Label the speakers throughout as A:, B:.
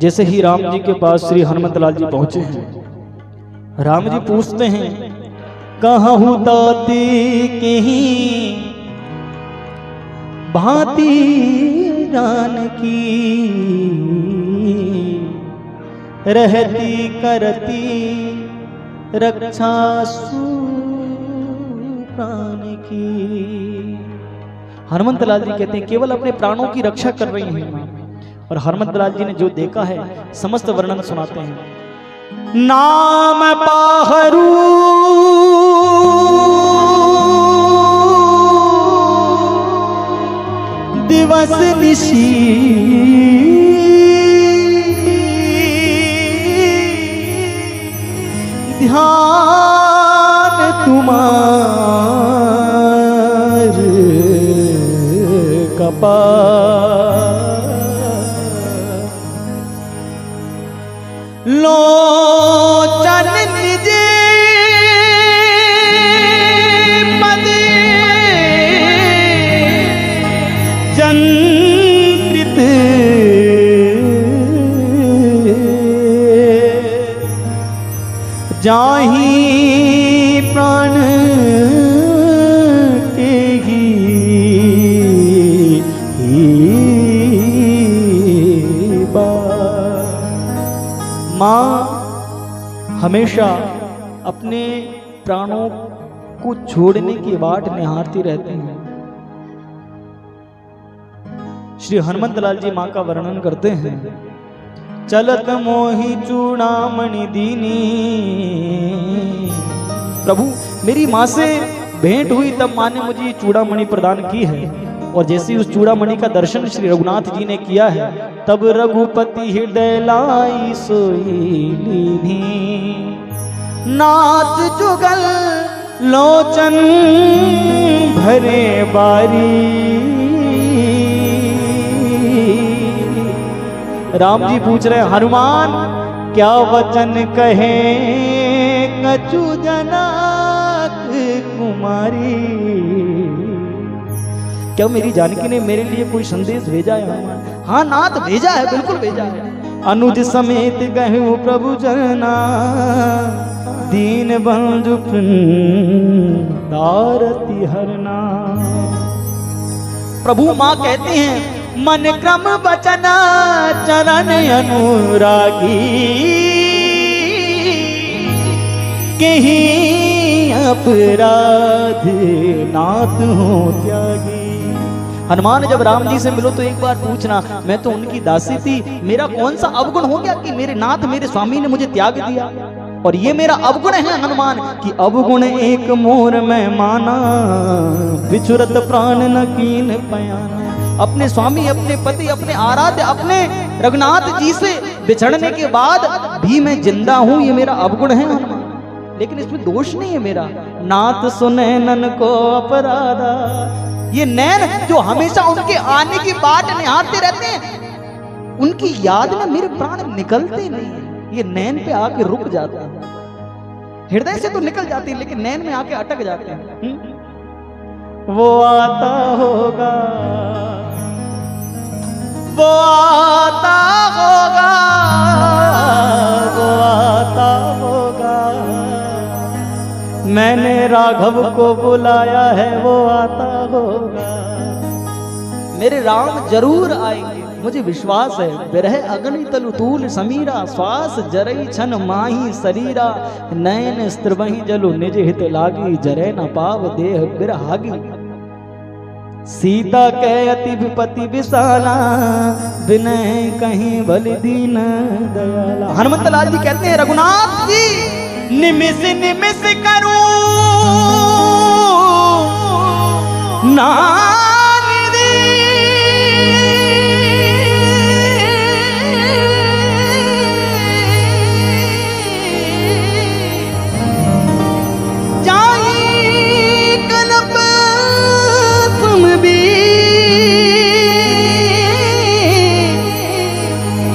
A: जैसे ही राम जी के पास श्री हनुमत लाल जी पहुंचे हैं, राम जी पूछते हैं कहूँ ताती कहीं भांति जानकी रहती करती रक्षा प्राण की। हनुमत लाल जी कहते हैं केवल अपने प्राणों की रक्षा कर रही हैं मां। और हनुमत लाल जी ने जो देखा है समस्त वर्णन सुनाते हैं। नाम पाहरू दिवस निशी ध्यान तुम्हार कपा लोचन निजे मदे जंत्रित जाही प्राण के ही माँ हमेशा अपने प्राणों को छोड़ने की बाट निहारती रहती हैं। श्री हनुमत लाल जी माँ का वर्णन करते हैं। चलत मोहि चूड़ामणि दीनी, प्रभु मेरी माँ से भेंट हुई तब माँ ने मुझे ये चूड़ामणि प्रदान की है। और जैसे उस चूड़ामणि का दर्शन श्री रघुनाथ जी ने किया है तब रघुपति हृदय लाई सोई लीनी। नाथ जुगल लोचन भरे बारी। राम जी पूछ रहे हनुमान क्या वचन कहे कछु जनक कुमारी। क्या मेरी जानकी ने मेरे लिए कोई संदेश भेजा है हनुमान? हाँ नाथ भेजा है, बिल्कुल भेजा है। अनुज समेत गहु प्रभु जना दीन बंधु दारती हरना। प्रभु माँ कहते हैं मन क्रम वचन चरण अनुरागी कहीं अपराध नाथ हो त्यागी। हनुमान जब राम जी से मिलो तो एक बार पूछना मैं तो उनकी दासी थी, मेरा कौन सा अवगुण हो गया कि मेरे नाथ मेरे स्वामी ने मुझे त्याग दिया। और ये मेरा अवगुण है हनुमान कि अवगुण एक मोर में माना बिछुरत प्राण न कीन पयाना। अपने स्वामी अपने पति अपने आराध्य अपने रघुनाथ जी से बिछड़ने के बाद भी मैं जिंदा हूं, ये मेरा अवगुण है हनुमान। लेकिन इसमें दोष नहीं है मेरा। नाथ सुने नन को अपराधा, ये नैन जो हमेशा उनके आने की बाट निहारते रहते हैं उनकी याद में मेरे प्राण निकलते नहीं है। ये नैन पे आके रुक जाता है, हृदय से तो निकल जाती है लेकिन नैन में आके अटक जाते हैं। वो आता होगा वो आता होगा वो आता होगा, मैंने राघव को बुलाया है वो आता होगा। मेरे राम जरूर आएंगे, मुझे विश्वास है। विरह अग्नि तलु तूल समीरा, श्वास जरई छन माही शरीरा। नयन स्त्रवहि जलु निज हित लागी, जरे न पाव देह बिरहागी। सीता के अति विपति विशाला, विनय कहीं बलि दीन दयाला। हनुमत लाल जी कहते हैं रघुनाथ जी निमिष निमिष करूं ना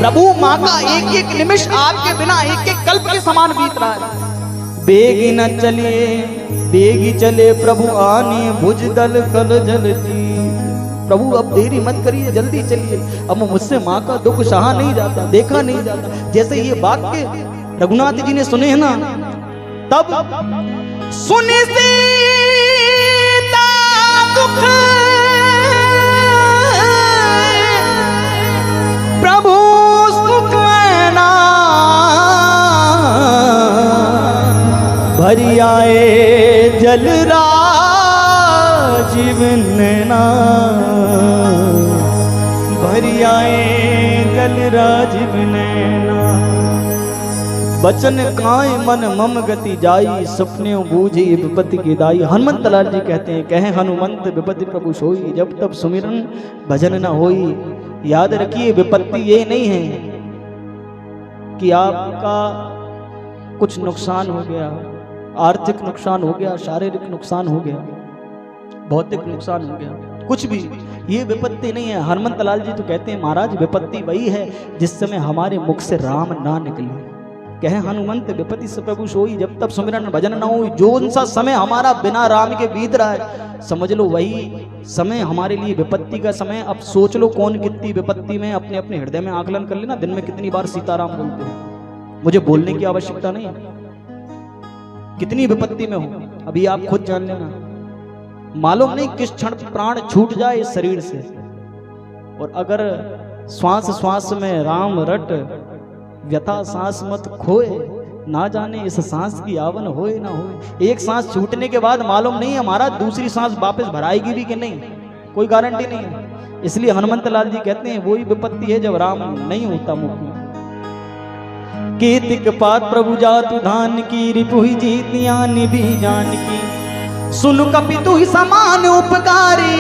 A: प्रभु माँ का एक एक निमिष आपके बिना एक एक कल्प के समान बीत रहा है। बेगी न चलिए बेगी चले प्रभु आनी, भुज दल कल जल जी। प्रभु अब देरी मत करिए, जल्दी चलिए, अब मुझसे माँ का दुख सहा नहीं जाता, देखा नहीं जाता। जैसे ये वाक्य रघुनाथ जी ने सुने हैं ना, तब सुने सीता दुख प्रभु सुख ना भरी आए जल राजीवन ना, भरी आए जल राजीवन ना। बचन काय मन मम गति जाई, सपने बूझी विपत्ति की दाई। हनुमंत लाल जी कहते हैं, कहे हनुमंत विपत्ति प्रभु सोई, जब तब सुमिरन भजन न होई। याद रखिए, विपत्ति ये नहीं है कि आपका कुछ नुकसान हो गया, आर्थिक नुकसान हो गया, शारीरिक नुकसान हो गया, भौतिक नुकसान हो गया, कुछ भी, ये विपत्ति नहीं है। हनुमंत लाल जी तो कहते हैं, महाराज विपत्ति वही है जिस समय हमारे मुख से राम ना निकले। कहे हनुमंत विपत्ति से प्रभु सोई, जब तक सुमिरन भजन न हो। जो सा समय हमारा बिना राम के बीत रहा है, समझ लो वही समय हमारे लिए विपत्ति का समय। अब सोच लो कौन कितनी विपत्ति में, अपने अपने हृदय में आकलन कर लेना, दिन में कितनी बार सीताराम बोलते हैं। मुझे बोलने की आवश्यकता नहीं, कितनी विपत्ति में हो अभी आप खुद जान लेना। मालूम नहीं किस क्षण प्राण छूट जाए इस शरीर से। और अगर श्वास श्वास में राम रट, व्यथा सांस मत खोए, ना जाने इस सांस की आवन होए ना होए। एक सांस छूटने के बाद मालूम नहीं हमारा दूसरी सांस वापस भराएगी भी कि नहीं, कोई गारंटी नहीं है। इसलिए हनुमंत लाल जी कहते हैं, वही विपत्ति है जब राम नहीं होता मुख में। कीतिक पात प्रभु जातु धान की, रिपुहि जीतियां निभि जान की। सुन कपि तु ही समान उपकारी,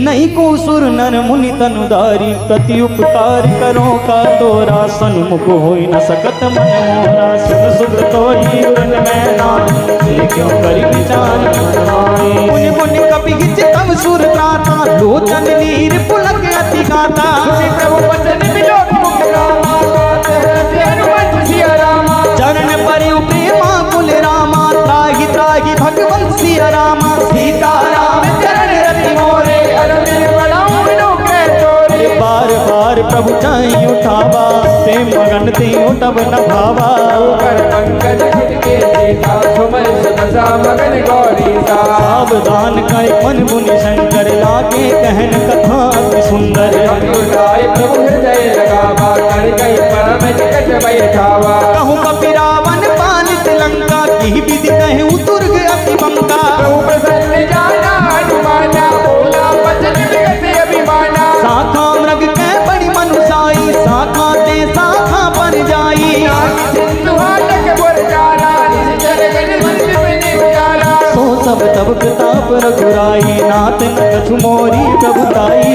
A: नहीं को सुर नर मुनि तनुदारी। प्रति उपकार करो का तोरा, सन्मुख होई न सकत मन मोरा। सुन सुख तोरी उरन मैं नाम, ये क्यों करि विचार पुण्य पुण्य कपि गिच तब सुर त्राता। लोचन नीर पुलक अति गाता,
B: प्रभु वचन विलोक मुख रामा। हनुमंत सिया रामा,
A: चरण परि प्रेमा कुल रामा। त्राहि त्राहि भगवंत सिया रामा। सीता राम चरण रति मोरे, बार बार प्रभु चाहि उठावा। प्रेम मगन ते उठब न भावा।
B: कर पंकज खिड़के सीता, सुमन सुमसा मगन गौरी सा।
A: सावधान कय मन मुनि शंकर, लागे कहन कथा अति सुंदर।
B: अनुराय प्रभु हृदय लगावा, कर गई परम जगत बैठावा।
A: कहूँ कपि रावण पालित लंका, की विधि कहूँ दुर्ग अति बंका।
B: प्रभु प्रसन्न जाना हनुमाना, बोला वचन विगत अभिमाना।
A: शाखा मृग के बड़ी मनुसाई, शाखा ते शाखा पर जाई।
B: सिंधु हाटक बुरजारा, निश्चर गण मंदिर में निवारा।
A: सो सब तब प्रताप रघुराई, नाथ न कछु मोरी प्रभुताई।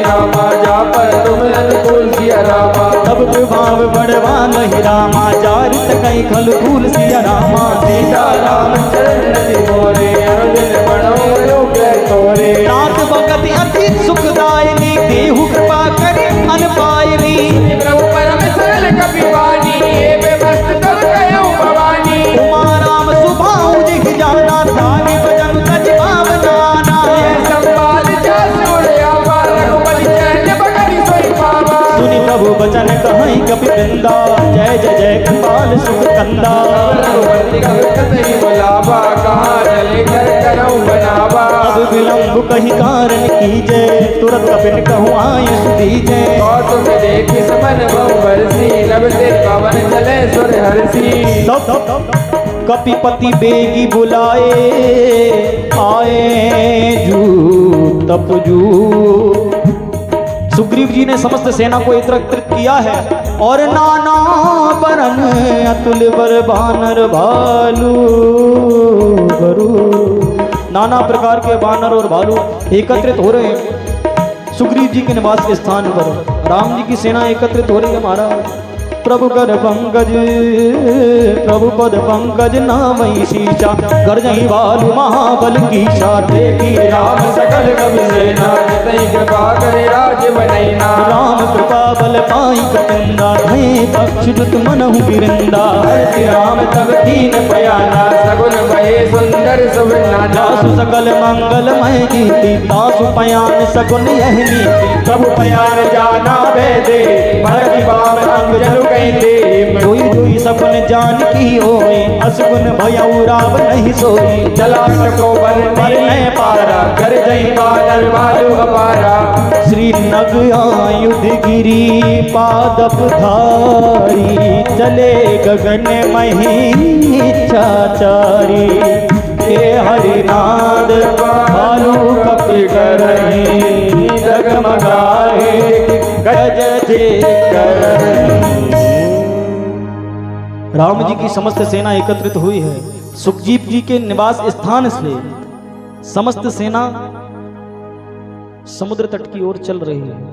B: रामा, जा पर तुम अनुकूल सिया रामा।
A: तब प्रभाव बढ़वा नहीं रामा, चारित कई खल फूल सिया रामा।
B: सीता राम चरण रति मोरे, अनुदिन बढ़ो योग्य तोरे।
A: नाथ भगत अति सुखदायिनी, देहु कृपा करे अनपायनी।
B: प्रभु परम सरल कपिवानी, हे मस्त तब कयो भवानी।
A: उमा राम सुभाऊ जिह जाना, ताहि भजन तज पावनाना।
B: संवाद जस उड़यावा, रघुपति चरण बगनि सोई पावा।
A: सुनि प्रभु बचन कहै कपि वृंदा, जय जय जय कृपाल सुख कंदा।
B: रघुपति कहि बुलावा, कहाँ चले घर करऊ बनावा।
A: अब विलंब कही कारण कीजय, तुरंत कपिन कहूँ आयुष दीजय।
B: तुम देखि समन बहु बरसी, लब से पवन चले सुर हरसी।
A: कपिपति बेगी बुलाए, आए जू तप जू। सुग्रीव जी ने समस्त सेना को एकत्रित किया है और नाना बरन अतुल बर बानर भालू गरु। नाना प्रकार के बानर और भालू एकत्रित हो रहे हैं सुग्रीव जी के निवास के स्थान पर। राम जी की सेना एकत्रित हो रही है महाराज। प्रभु कर पंकज, प्रभु पद पंकज नामई शीशा। गर्जही भालू महाबल की छाते की राम सकल कवि सेना।
B: कृपा करे राज बनैना,
A: राम कृपा बल पाई कपिंदा। धय अच्युत मनहु बिरंदा।
B: हर्षि राम तब दीन पयाना सगुन भये सुंदर सुवनाना।
A: दासु सकल मंगलमय गीति दासु पयान सगुन यह नीति।
B: सब पयान जाना वेदे भरत बाम अंग जलु कहते।
A: जोई जोई सपन जान की होई असगुन भयउ राव नहीं सोई।
B: जलाट को बर नहीं पारा कर जई बादल वालु अपारा।
A: श्री नग आयुध गिरी पादप धारी चले गगन मही चाचारी। के हरिनाद भालू कपि करही जगमगाए गज जे करही। राम जी की समस्त सेना एकत्रित हुई है। सुखजीत जी के निवास स्थान से समस्त सेना समुद्र तट की ओर चल रही है।